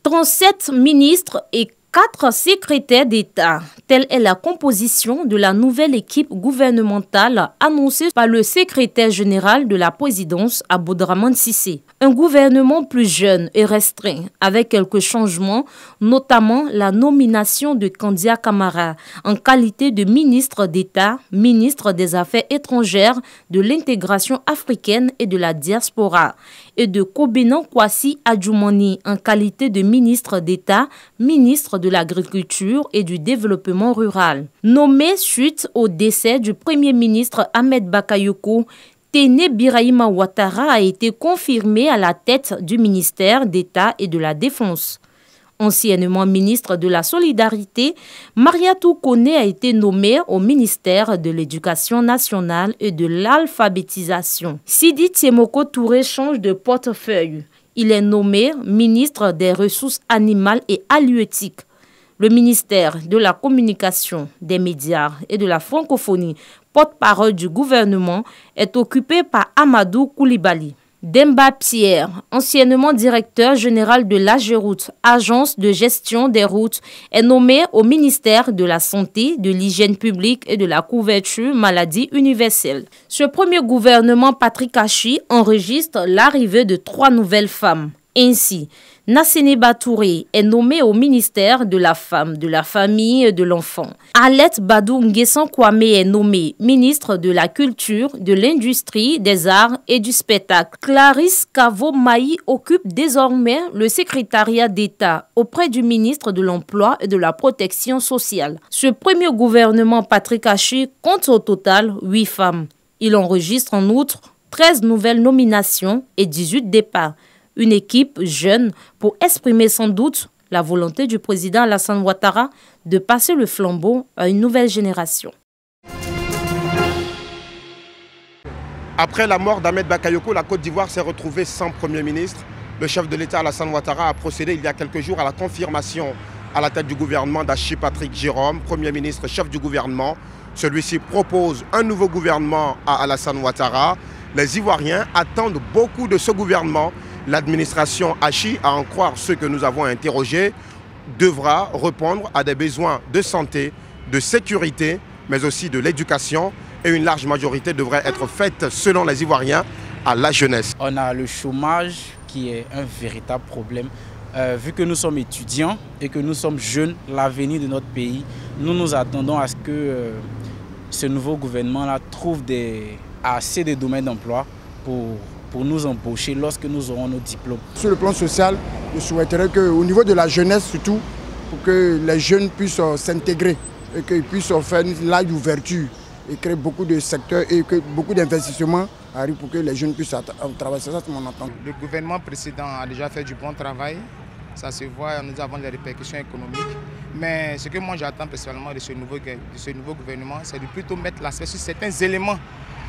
37 ministres et 4 secrétaires d'État. Telle est la composition de la nouvelle équipe gouvernementale annoncée par le secrétaire général de la présidence, Aboudraman Cissé. Un gouvernement plus jeune et restreint, avec quelques changements, notamment la nomination de Kandia Camara en qualité de ministre d'État, ministre des Affaires étrangères, de l'intégration africaine et de la diaspora, et de Kobenan Kwasi Adjoumani en qualité de ministre d'État, ministre de l'Agriculture et du Développement rural. Nommé suite au décès du Premier ministre Ahmed Bakayoko, Téné Birahima Ouattara a été confirmé à la tête du ministère d'État et de la Défense. Anciennement ministre de la Solidarité, Mariatou Kone a été nommée au ministère de l'Éducation nationale et de l'alphabétisation. Sidi Tiemoko Touré change de portefeuille. Il est nommé ministre des Ressources animales et halieutiques. Le ministère de la Communication, des médias et de la francophonie, porte-parole du gouvernement, est occupé par Amadou Koulibaly. Demba Pierre, anciennement directeur général de l'AGEROUTE, agence de gestion des routes, est nommé au ministère de la Santé, de l'Hygiène publique et de la couverture maladie universelle. Ce premier gouvernement Patrick Achi enregistre l'arrivée de 3 nouvelles femmes. Ainsi, Nassene Batouré est nommé au ministère de la Femme, de la Famille et de l'Enfant. Alette Badou Nguessan Kwame est nommé ministre de la Culture, de l'Industrie, des Arts et du Spectacle. Clarisse Kavo Maï occupe désormais le secrétariat d'État auprès du ministre de l'Emploi et de la Protection sociale. Ce premier gouvernement Patrick Achi compte au total 8 femmes. Il enregistre en outre 13 nouvelles nominations et 18 départs. Une équipe jeune pour exprimer sans doute la volonté du président Alassane Ouattara de passer le flambeau à une nouvelle génération. Après la mort d'Ahmed Bakayoko, la Côte d'Ivoire s'est retrouvée sans Premier ministre. Le chef de l'État Alassane Ouattara a procédé il y a quelques jours à la confirmation à la tête du gouvernement d'Achi Patrick Jérôme, Premier ministre, chef du gouvernement. Celui-ci propose un nouveau gouvernement à Alassane Ouattara. Les Ivoiriens attendent beaucoup de ce gouvernement. L'administration Achi, à en croire ceux que nous avons interrogés, devra répondre à des besoins de santé, de sécurité, mais aussi de l'éducation. Et une large majorité devrait être faite, selon les Ivoiriens, à la jeunesse. On a le chômage qui est un véritable problème. Vu que nous sommes étudiants et que nous sommes jeunes, l'avenir de notre pays, nous nous attendons à ce que ce nouveau gouvernement-là trouve assez de domaines d'emploi pour nous embaucher lorsque nous aurons nos diplômes. Sur le plan social, je souhaiterais qu'au niveau de la jeunesse surtout, pour que les jeunes puissent s'intégrer et qu'ils puissent faire une large ouverture et créer beaucoup de secteurs et que beaucoup d'investissements arrivent pour que les jeunes puissent travailler. C'est ça que mon entend. Le gouvernement précédent a déjà fait du bon travail. Ça se voit, nous avons des répercussions économiques. Mais ce que moi j'attends personnellement de ce nouveau gouvernement, c'est de plutôt mettre l'accent sur certains éléments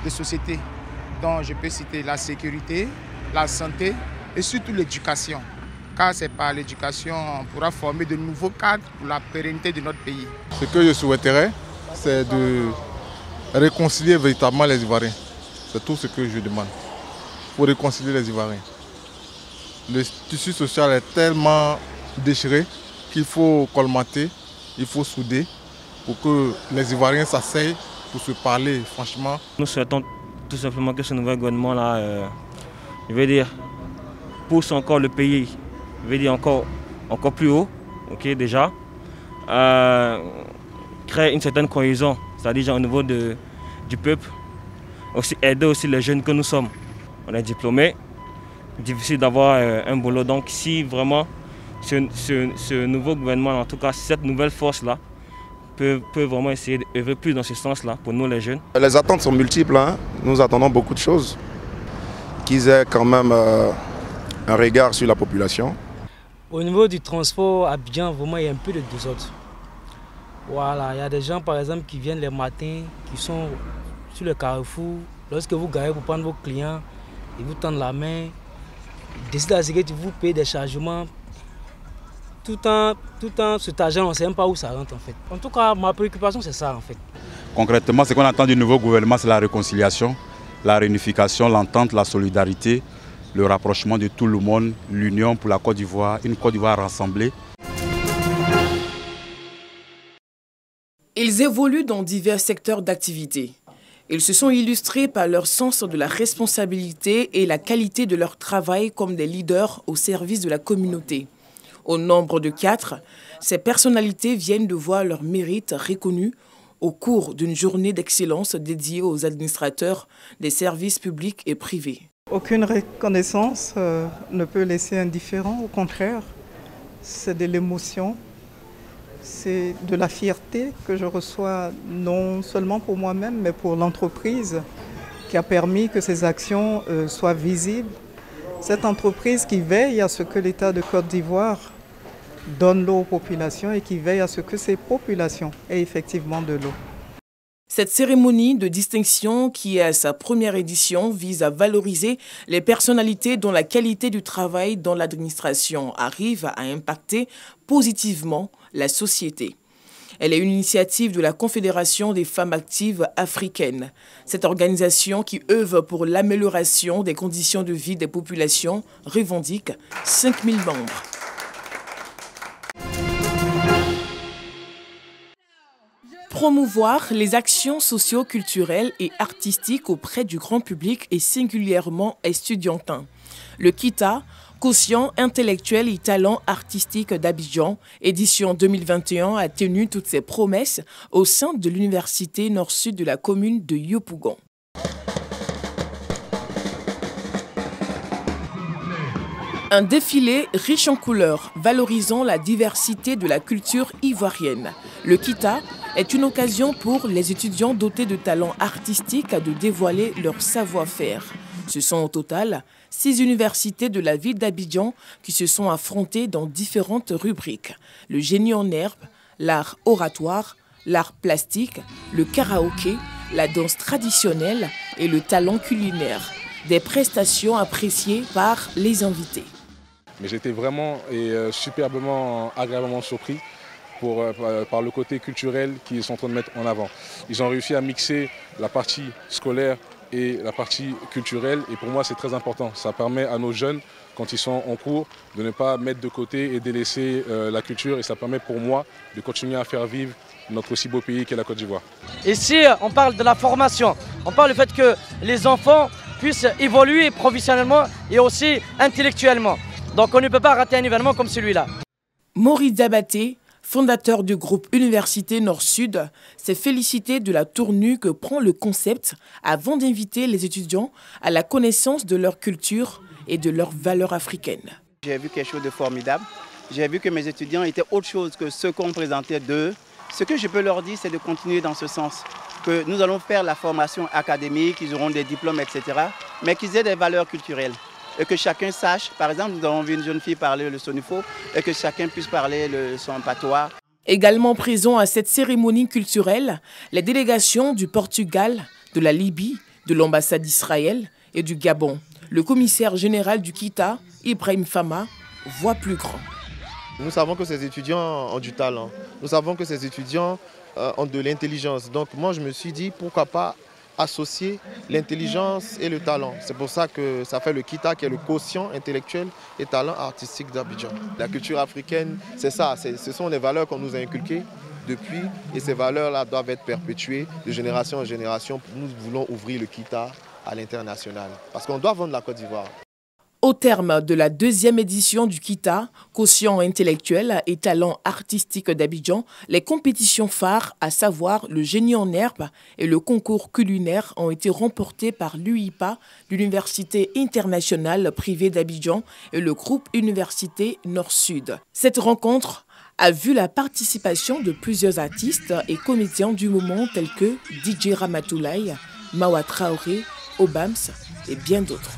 de société, dont je peux citer la sécurité, la santé et surtout l'éducation. Car c'est par l'éducation qu'on pourra former de nouveaux cadres pour la pérennité de notre pays. Ce que je souhaiterais, c'est de réconcilier véritablement les Ivoiriens. C'est tout ce que je demande. Pour réconcilier les Ivoiriens. Le tissu social est tellement déchiré qu'il faut colmater, il faut souder pour que les Ivoiriens s'asseyent pour se parler franchement. Nous souhaitons tout simplement que ce nouvel gouvernement-là, pousse encore le pays, encore plus haut, déjà, crée une certaine cohésion, c'est-à-dire au niveau du peuple, aussi aider aussi les jeunes que nous sommes. On est diplômés, difficile d'avoir un boulot, donc si vraiment ce nouveau gouvernement, en tout cas cette nouvelle force-là, peut vraiment essayer d'œuvrer plus dans ce sens-là pour nous les jeunes. Les attentes sont multiples, hein. Nous attendons beaucoup de choses, qu'ils aient quand même un regard sur la population. Au niveau du transport à Abidjan, vraiment il y a un peu de désordre. Voilà, il y a des gens par exemple qui viennent les matins, qui sont sur le carrefour. Lorsque vous garez pour prendre vos clients, ils vous tendent la main, ils décident à ce que vous payez des chargements. Tout en cet argent, on ne sait même pas où ça rentre en fait. En tout cas, ma préoccupation c'est ça en fait. Concrètement, ce qu'on attend du nouveau gouvernement, c'est la réconciliation, la réunification, l'entente, la solidarité, le rapprochement de tout le monde, l'union pour la Côte d'Ivoire, une Côte d'Ivoire rassemblée. Ils évoluent dans divers secteurs d'activité. Ils se sont illustrés par leur sens de la responsabilité et la qualité de leur travail comme des leaders au service de la communauté. Au nombre de 4, ces personnalités viennent de voir leur mérite reconnu au cours d'une journée d'excellence dédiée aux administrateurs des services publics et privés. Aucune reconnaissance ne peut laisser indifférent, au contraire, c'est de l'émotion. C'est de la fierté que je reçois non seulement pour moi-même, mais pour l'entreprise qui a permis que ces actions soient visibles. Cette entreprise qui veille à ce que l'État de Côte d'Ivoire donne l'eau aux populations et qui veille à ce que ces populations aient effectivement de l'eau. Cette cérémonie de distinction, qui est à sa première édition, vise à valoriser les personnalités dont la qualité du travail dans l'administration arrive à impacter positivement la société. Elle est une initiative de la Confédération des femmes actives africaines. Cette organisation qui œuvre pour l'amélioration des conditions de vie des populations revendique 5000 membres. Promouvoir les actions socio-culturelles et artistiques auprès du grand public et singulièrement estudiantin. Le KITA, Quotient intellectuel et talent artistique d'Abidjan, édition 2021, a tenu toutes ses promesses au sein de l'université nord-sud de la commune de Yopougon. Un défilé riche en couleurs, valorisant la diversité de la culture ivoirienne. Le KITA est une occasion pour les étudiants dotés de talents artistiques de dévoiler leur savoir-faire. Ce sont au total 6 universités de la ville d'Abidjan qui se sont affrontées dans différentes rubriques. Le génie en herbe, l'art oratoire, l'art plastique, le karaoké, la danse traditionnelle et le talent culinaire. Des prestations appréciées par les invités. Mais j'étais vraiment et superbement, agréablement surpris par le côté culturel qu'ils sont en train de mettre en avant. Ils ont réussi à mixer la partie scolaire et la partie culturelle, et pour moi c'est très important. Ça permet à nos jeunes, quand ils sont en cours, de ne pas mettre de côté et délaisser la culture, et ça permet pour moi de continuer à faire vivre notre si beau pays qu'est la Côte d'Ivoire. Ici, on parle de la formation, on parle du fait que les enfants puissent évoluer professionnellement et aussi intellectuellement. Donc on ne peut pas rater un événement comme celui-là. Maurice Dabaté, fondateur du groupe Université Nord-Sud, s'est félicité de la tournure que prend le concept avant d'inviter les étudiants à la connaissance de leur culture et de leurs valeurs africaines. J'ai vu quelque chose de formidable. J'ai vu que mes étudiants étaient autre chose que ce qu'on présentait d'eux. Ce que je peux leur dire, c'est de continuer dans ce sens. Que nous allons faire la formation académique, ils auront des diplômes, etc. Mais qu'ils aient des valeurs culturelles. Et que chacun sache, par exemple, nous avons vu une jeune fille parler le sonifo, et que chacun puisse parler son patois. Également présents à cette cérémonie culturelle, les délégations du Portugal, de la Libye, de l'ambassade d'Israël et du Gabon. Le commissaire général du KITA, Ibrahim Fama, voit plus grand. Nous savons que ces étudiants ont du talent. Nous savons que ces étudiants ont de l'intelligence. Donc moi, je me suis dit, pourquoi pas associer l'intelligence et le talent. C'est pour ça que ça fait le KITA, qui est le quotient intellectuel et talent artistique d'Abidjan. La culture africaine, c'est ça, ce sont les valeurs qu'on nous a inculquées depuis, et ces valeurs-là doivent être perpétuées de génération en génération. Nous voulons ouvrir le KITA à l'international, parce qu'on doit vendre la Côte d'Ivoire. Au terme de la 2e édition du KITA, quotient intellectuel et talent artistique d'Abidjan, les compétitions phares, à savoir le génie en herbe et le concours culinaire, ont été remportées par l'UIPA, l'Université internationale privée d'Abidjan, et le groupe Université Nord-Sud. Cette rencontre a vu la participation de plusieurs artistes et comédiens du moment tels que DJ Ramatoulaye, Mawa Traoré, Obams et bien d'autres.